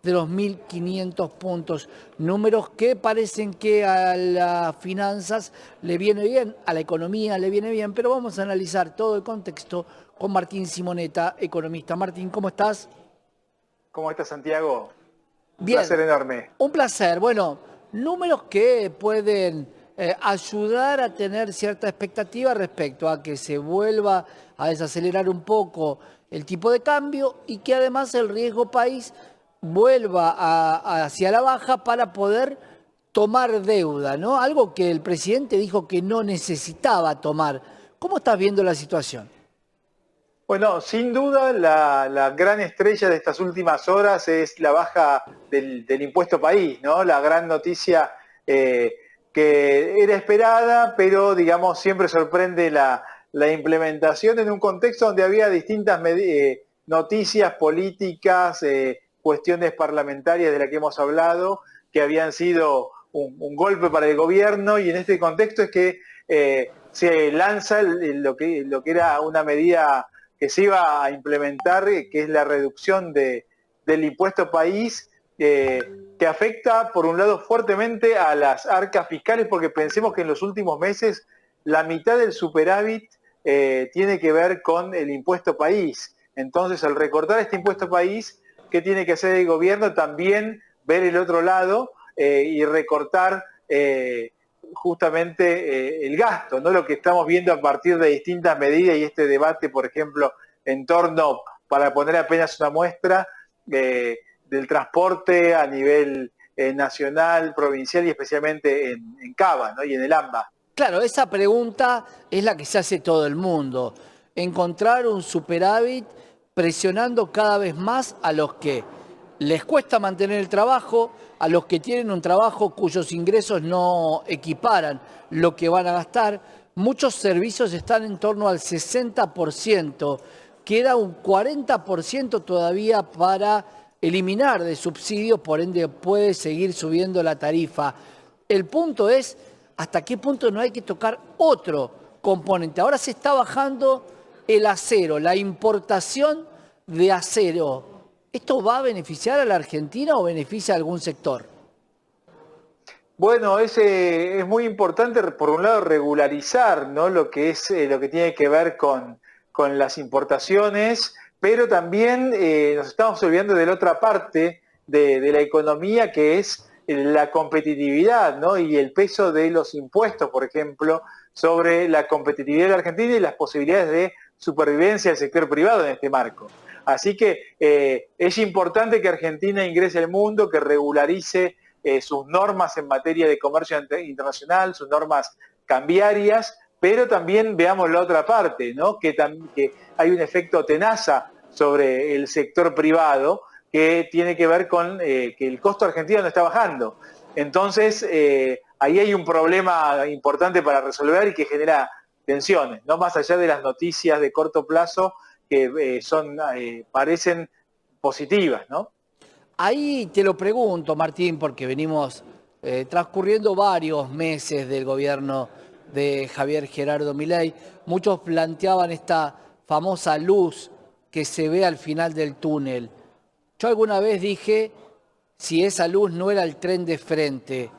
de los 1.500 puntos. Números que parecen que a las finanzas le viene bien, a la economía le viene bien, pero vamos a analizar todo el contexto con Martín Simonetta, economista. Martín, ¿cómo estás? ¿Cómo estás, Santiago? Un Bien, placer enorme. un placer. Bueno, números que pueden ayudar a tener cierta expectativa respecto a que se vuelva a desacelerar un poco el tipo de cambio y que además el riesgo país vuelva hacia la baja para poder tomar deuda, ¿no? Algo que el presidente dijo que no necesitaba tomar. ¿Cómo estás viendo la situación? Bueno, sin duda la gran estrella de estas últimas horas es la baja del impuesto país, ¿no? La gran noticia eh, que era esperada, pero digamos siempre sorprende la implementación en un contexto donde había distintas noticias políticas, cuestiones parlamentarias de las que hemos hablado, que habían sido un golpe para el gobierno, y en este contexto es que se lanza lo que era una medida que se iba a implementar, que es la reducción del impuesto país, que afecta por un lado fuertemente a las arcas fiscales, porque pensemos que en los últimos meses la mitad del superávit tiene que ver con el impuesto país. Entonces, al recortar este impuesto país, ¿qué tiene que hacer el gobierno? También ver el otro lado y recortar justamente el gasto, ¿no? Lo que estamos viendo a partir de distintas medidas y este debate, por ejemplo, en torno, para poner apenas una muestra, del transporte a nivel nacional, provincial y especialmente en Cava, ¿no? Y en el AMBA. Claro, esa pregunta es la que se hace todo el mundo. Encontrar un superávit presionando cada vez más a los que les cuesta mantener el trabajo, a los que tienen un trabajo cuyos ingresos no equiparan lo que van a gastar. Muchos servicios están en torno al 60%. Queda un 40% todavía para eliminar de subsidios, por ende puede seguir subiendo la tarifa. El punto es hasta qué punto no hay que tocar otro componente. Ahora se está bajando el acero, la importación de acero. ¿Esto va a beneficiar a la Argentina o beneficia a algún sector? Bueno, es muy importante, por un lado, regularizar, ¿no? Lo que es lo que tiene que ver con las importaciones, pero también nos estamos olvidando de la otra parte de la economía, que es la competitividad, ¿no? Y el peso de los impuestos, por ejemplo, sobre la competitividad de la Argentina y las posibilidades de supervivencia del sector privado en este marco. Así que es importante que Argentina ingrese al mundo, que regularice sus normas en materia de comercio internacional, sus normas cambiarias, pero también veamos la otra parte, ¿no? Que hay un efecto tenaza sobre el sector privado que tiene que ver con que el costo argentino no está bajando. Entonces, ahí hay un problema importante para resolver y que genera tensiones, ¿no? Más allá de las noticias de corto plazo que parecen positivas, ¿no? Ahí te lo pregunto, Martín, porque venimos transcurriendo varios meses del gobierno de Javier Gerardo Milei. Muchos planteaban esta famosa luz que se ve al final del túnel. Yo alguna vez dije, si esa luz no era el tren de frente,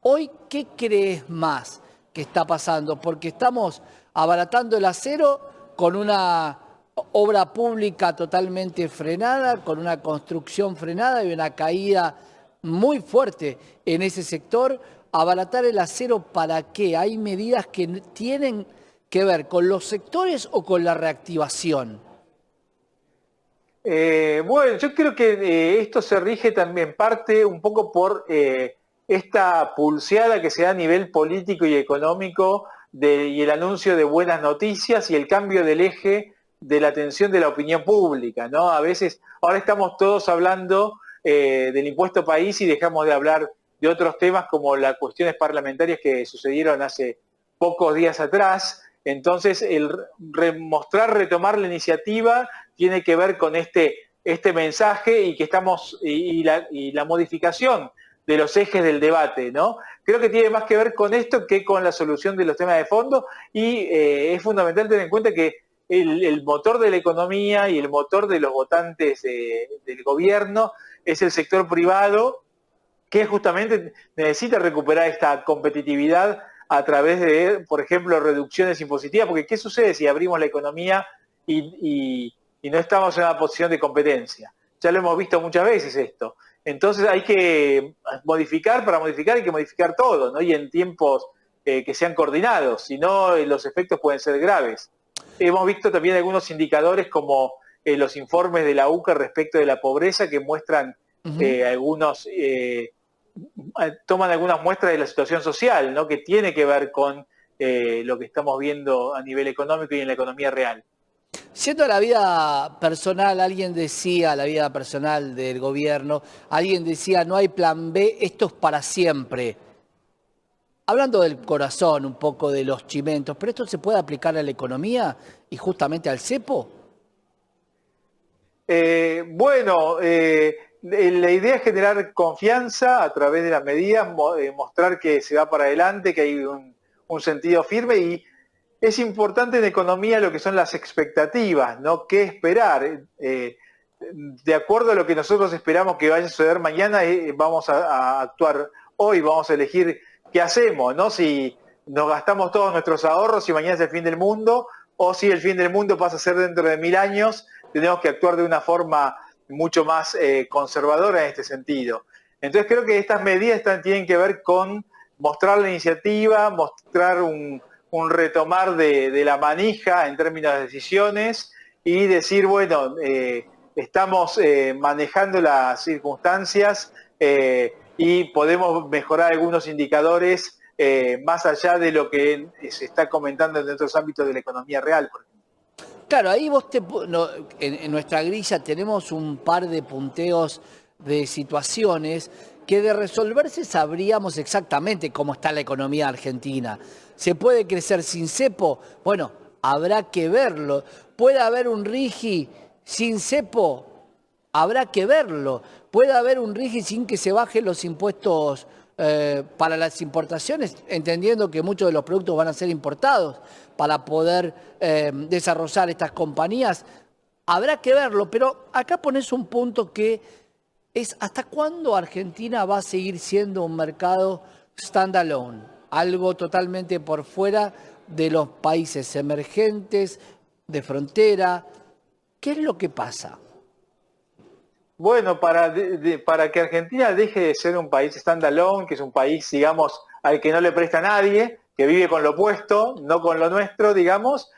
hoy, ¿qué crees más que está pasando? Porque estamos abaratando el acero con una obra pública totalmente frenada, con una construcción frenada y una caída muy fuerte en ese sector. ¿Abaratar el acero para qué? ¿Hay medidas que tienen que ver con los sectores o con la reactivación? Bueno, yo creo que esto se rige también parte un poco por esta pulseada que se da a nivel político y económico y el anuncio de buenas noticias y el cambio del eje de la atención de la opinión pública, ¿no? A veces, ahora estamos todos hablando del impuesto país y dejamos de hablar de otros temas como las cuestiones parlamentarias que sucedieron hace pocos días atrás. Entonces, el retomar la iniciativa tiene que ver con este mensaje y que estamos y la modificación de los ejes del debate, ¿no? Creo que tiene más que ver con esto que con la solución de los temas de fondo y es fundamental tener en cuenta que el motor de la economía y el motor de los votantes del gobierno es el sector privado, que justamente necesita recuperar esta competitividad a través de, por ejemplo, reducciones impositivas, porque ¿qué sucede si abrimos la economía y no estamos en una posición de competencia? Ya lo hemos visto muchas veces esto. Entonces hay que modificar, para modificar hay que modificar todo, ¿no? Y en tiempos que sean coordinados, si no los efectos pueden ser graves. Hemos visto también algunos indicadores como los informes de la UCA respecto de la pobreza que muestran toman algunas muestras de la situación social, ¿no? Que tiene que ver con lo que estamos viendo a nivel económico y en la economía real. Siendo la vida personal, alguien decía, la vida personal del gobierno, alguien decía, no hay plan B, esto es para siempre. Hablando del corazón, un poco de los chimentos, ¿pero esto se puede aplicar a la economía y justamente al cepo? La idea es generar confianza a través de las medidas, mostrar que se va para adelante, que hay un sentido firme, y es importante en economía lo que son las expectativas, ¿no? ¿Qué esperar? De acuerdo a lo que nosotros esperamos que vaya a suceder mañana, vamos a actuar hoy, vamos a elegir qué hacemos, ¿no? Si nos gastamos todos nuestros ahorros y mañana es el fin del mundo, o si el fin del mundo pasa a ser dentro de 1000 años, tenemos que actuar de una forma mucho más conservadora en este sentido. Entonces creo que estas medidas tienen que ver con mostrar la iniciativa, mostrar un retomar de la manija en términos de decisiones y decir, bueno, estamos manejando las circunstancias y podemos mejorar algunos indicadores más allá de lo que se está comentando en otros ámbitos de la economía real, por ejemplo. Claro, ahí en nuestra grilla tenemos un par de punteos de situaciones que de resolverse sabríamos exactamente cómo está la economía argentina. ¿Se puede crecer sin cepo? Bueno, habrá que verlo. ¿Puede haber un RIGI sin cepo? Habrá que verlo. ¿Puede haber un RIGI sin que se bajen los impuestos para las importaciones? Entendiendo que muchos de los productos van a ser importados para poder desarrollar estas compañías. Habrá que verlo, pero acá pones un punto que es ¿hasta cuándo Argentina va a seguir siendo un mercado standalone? Algo totalmente por fuera de los países emergentes, de frontera. ¿Qué es lo que pasa? Bueno, para que Argentina deje de ser un país standalone, que es un país, digamos, al que no le presta a nadie, que vive con lo opuesto, no con lo nuestro, digamos,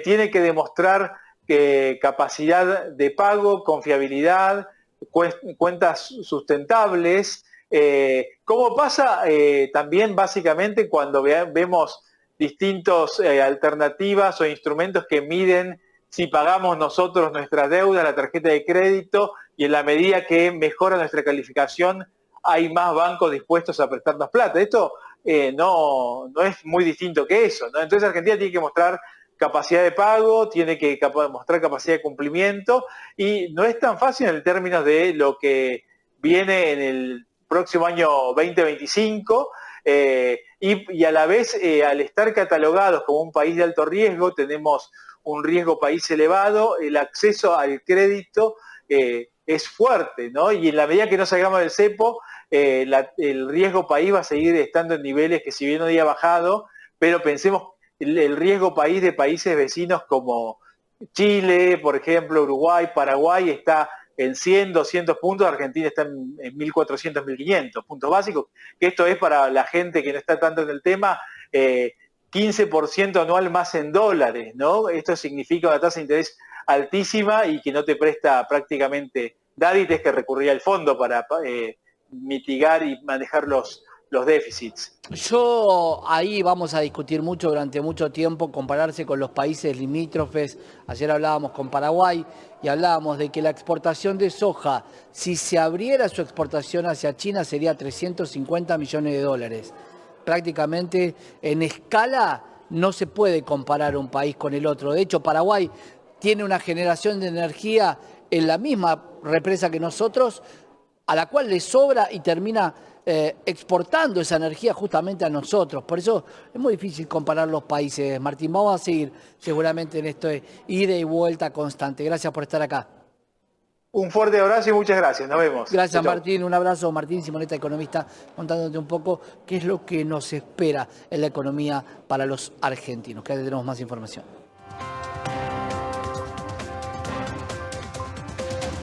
tiene que demostrar capacidad de pago, confiabilidad, cuentas sustentables, como pasa también básicamente cuando vemos distintas alternativas o instrumentos que miden si pagamos nosotros nuestras deudas, la tarjeta de crédito, y en la medida que mejora nuestra calificación hay más bancos dispuestos a prestarnos plata. Esto no es muy distinto que eso, ¿no? Entonces Argentina tiene que mostrar capacidad de pago, tiene que mostrar capacidad de cumplimiento, y no es tan fácil en términos de lo que viene en el próximo año 2025, y a la vez, al estar catalogados como un país de alto riesgo, tenemos un riesgo país elevado, el acceso al crédito es fuerte, ¿no? Y en la medida que no salgamos del cepo, el riesgo país va a seguir estando en niveles que si bien no había bajado, pero pensemos el riesgo país de países vecinos como Chile, por ejemplo, Uruguay, Paraguay está en 100, 200 puntos, Argentina está en 1.400, 1.500 puntos básicos, que esto es para la gente que no está tanto en el tema, 15% anual más en dólares, ¿no? Esto significa una tasa de interés altísima y que no te presta prácticamente nadie, tienes que recurrir al fondo para mitigar y manejar los déficits. Ahí vamos a discutir mucho durante mucho tiempo, compararse con los países limítrofes. Ayer hablábamos con Paraguay y hablábamos de que la exportación de soja, si se abriera su exportación hacia China, sería 350 millones de dólares. Prácticamente en escala no se puede comparar un país con el otro. De hecho, Paraguay tiene una generación de energía en la misma represa que nosotros, a la cual le sobra y termina exportando esa energía justamente a nosotros. Por eso es muy difícil comparar los países, Martín. Vamos a seguir seguramente en esto de ida y vuelta constante. Gracias por estar acá. Un fuerte abrazo y muchas gracias. Nos vemos. Gracias, Chau, chau. Martín. Un abrazo. Martín Simonetta, economista, contándote un poco qué es lo que nos espera en la economía para los argentinos. Que tenemos más información.